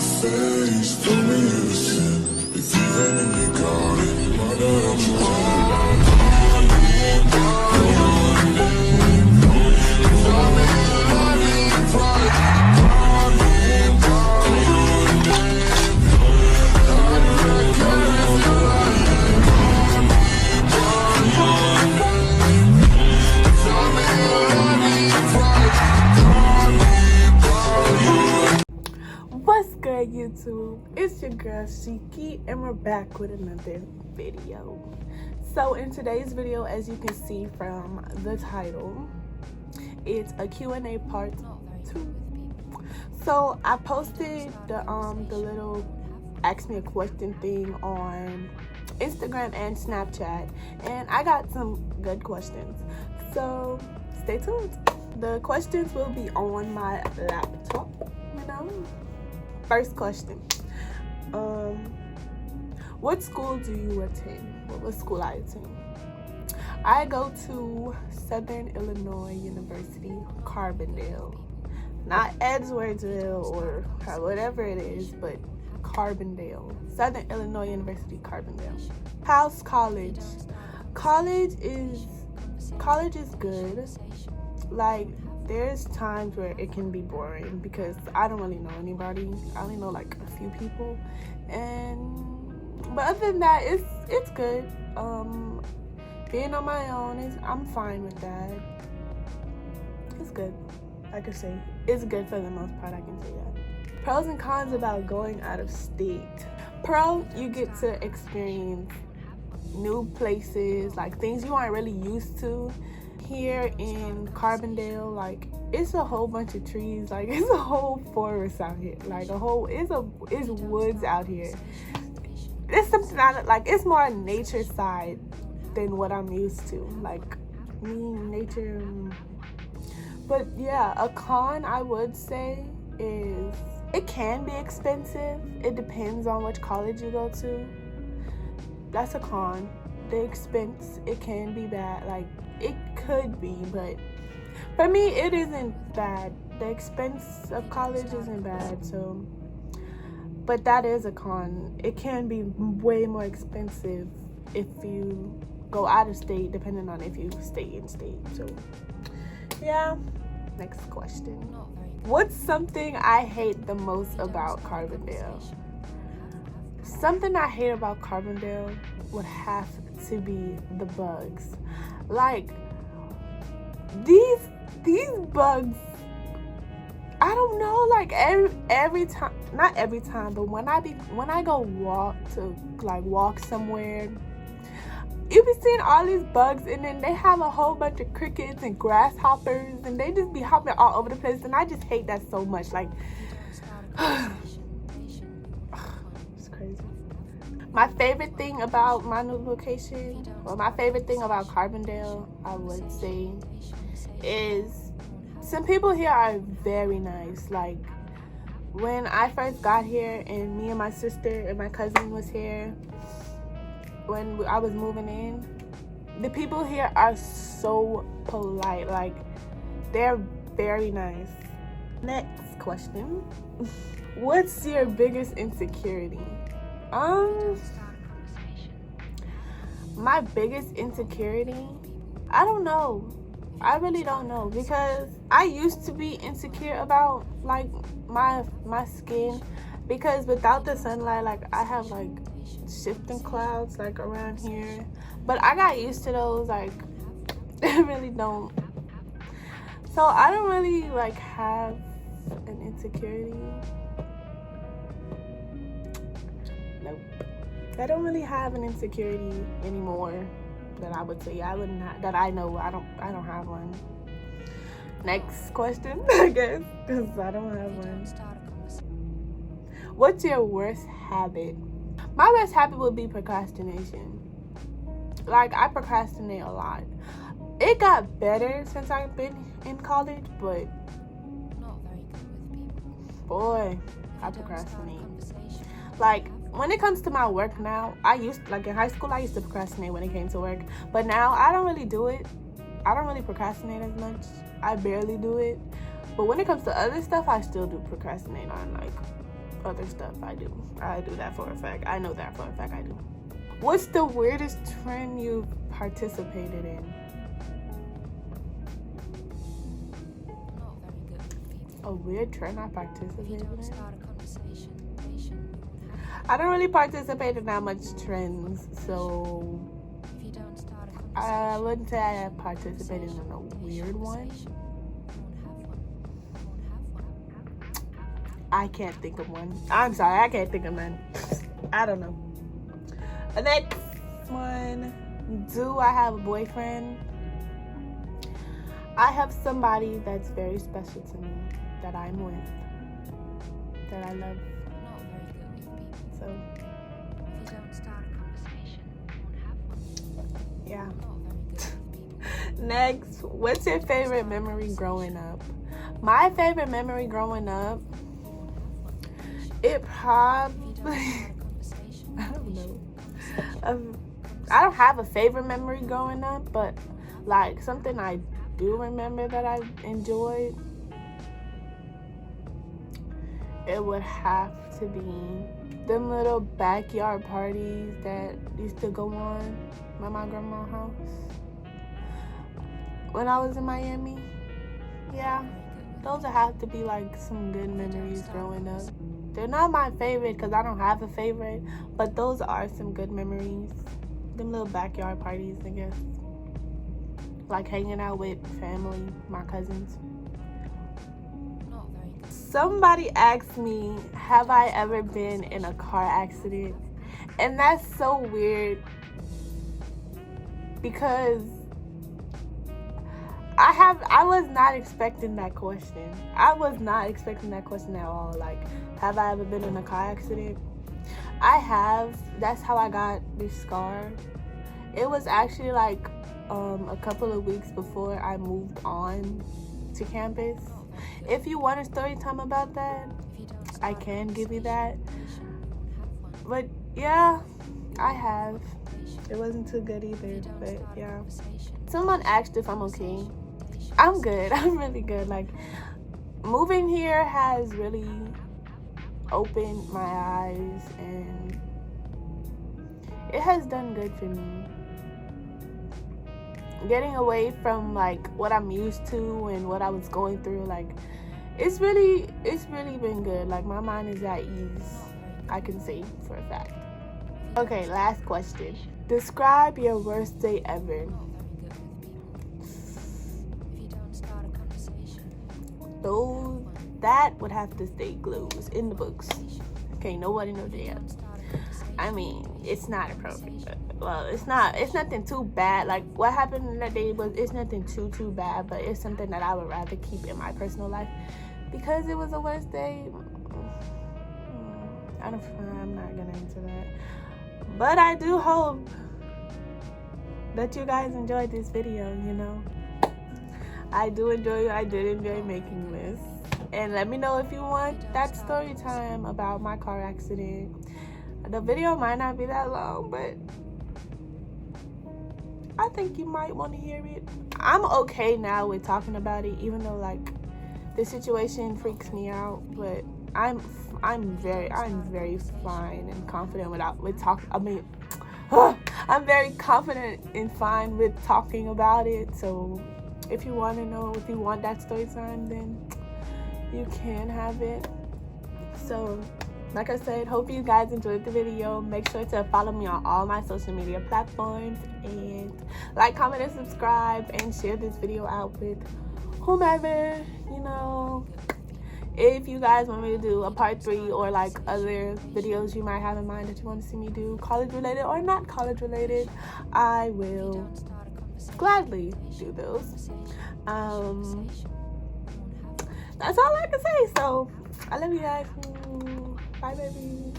face, tell me innocent. If you've any got it, might have to What's good, YouTube? It's your girl Rasheek, and we're back with another video. So in today's video, as you can see from the title, it's a Q&A part 2. So I posted the little ask me a question thing on Instagram and Snapchat, and I got some good questions. So stay tuned. The questions will be on my laptop, you know. First question. What school do you attend? What school I attend? I go to Southern Illinois University, Carbondale. Not Edgeworthville or whatever it is, but Carbondale. Southern Illinois University, Carbondale. How's college? College is good. Like, there's times where it can be boring because I don't really know anybody. I only know like a few people, but other than that, it's good. Being on my own I'm fine with that. It's good. I could say it's good for the most part. I can say that. Pros and cons about going out of state. Pro, you get to experience new places, like things you aren't really used to. Here in Carbondale, like, it's a whole bunch of trees, like it's a whole forest out here, like it's woods out here. It's something it's more a nature side than what I'm used to, like nature. But yeah, a con I would say is it can be expensive. It depends on which college you go to. That's a con. The expense, it can be bad. Like, it could be, but for me, it isn't bad. The expense of college isn't bad, so. But that is a con. It can be way more expensive if you go out of state, depending on if you stay in state. So, yeah. Next question. What's something I hate the most about Carbondale? Something I hate about Carbondale would have to be the bugs. Like, these bugs, I don't know, like every time, not every time, but when I go walk somewhere, you be seeing all these bugs, and then they have a whole bunch of crickets and grasshoppers, and they just be hopping all over the place, and I just hate that so much. Like, it's crazy. My favorite thing about my new location, or my favorite thing about Carbondale, I would say, is some people here are very nice. Like, when I first got here, and me and my sister and my cousin was here, when I was moving in, the people here are so polite. Like, they're very nice. Next question. What's your biggest insecurity? My biggest insecurity, I don't know. I really don't know, because I used to be insecure about like my skin, because without the sunlight, like I have like shifting clouds like around here, but I got used to those. Like, I really don't. So I don't really like have an insecurity. Nope. I don't really have an insecurity anymore that I would say I wouldn't have, that I know. I don't have one. Next question, I guess, because I don't have one. What's your worst habit? My worst habit would be procrastination. Like, I procrastinate a lot. It got better since I've been in college, but boy, I procrastinate. Like, when it comes to my work now, like in high school, I used to procrastinate when it came to work. But now, I don't really do it. I don't really procrastinate as much. I barely do it. But when it comes to other stuff, I still do procrastinate on, like, other stuff. I do that for a fact. I know that for a fact. I do. What's the weirdest trend you've participated in? A weird trend I participated in? I don't really participate in that much trends, so I wouldn't say I have participated in a weird one. I can't think of one. I'm sorry, I can't think of none. I don't know. The next one, do I have a boyfriend? I have somebody that's very special to me, that I'm with, that I love. So, yeah. Next, what's your favorite memory growing up? My favorite memory growing up, it probably, I don't know. I don't have a favorite memory growing up, but like something I do remember that I enjoyed, it would have to be them little backyard parties that used to go on at my grandma's house when I was in Miami. Yeah, those would have to be like some good memories growing up. They're not my favorite because I don't have a favorite, but those are some good memories. Them little backyard parties, I guess. Like hanging out with family, my cousins. Somebody asked me, have I ever been in a car accident? And that's so weird because I was not expecting that question. I was not expecting that question at all. Like, have I ever been in a car accident? I have. That's how I got this scar. It was actually like a couple of weeks before I moved on to campus. If you want a story time about that, I can give you that. But yeah, I have. It wasn't too good either, but yeah. Someone asked if I'm okay. I'm good. I'm really good. Like, moving here has really opened my eyes and it has done good for me. Getting away from like what I'm used to and what I was going through, like it's really been good. Like my mind is at ease, I can say for a fact. Okay, last question. Describe your worst day ever. That would have to stay clues in the books. Okay, nobody know that. I mean, it's not appropriate. Well, it's nothing too bad. Like what happened in that day it's nothing too bad, but it's something that I would rather keep in my personal life because it was the worst day. I'm not gonna answer that. But I do hope that you guys enjoyed this video, you know. I did enjoy making this. And let me know if you want that story time about my car accident. The video might not be that long, but I think you might want to hear it. I'm okay now with talking about it, even though like the situation freaks me out, but I'm very fine and confident I'm very confident and fine with talking about it. So if you want to know, if you want that story time, then you can have it. So like I said, hope you guys enjoyed the video. Make sure to follow me on all my social media platforms and like, comment, and subscribe, and share this video out with whomever, you know. If you guys want me to do a part 3 or like other videos you might have in mind that you want to see me do, college related or not college related, I will gladly do those. That's all I can say. So I love you guys. Bye, baby.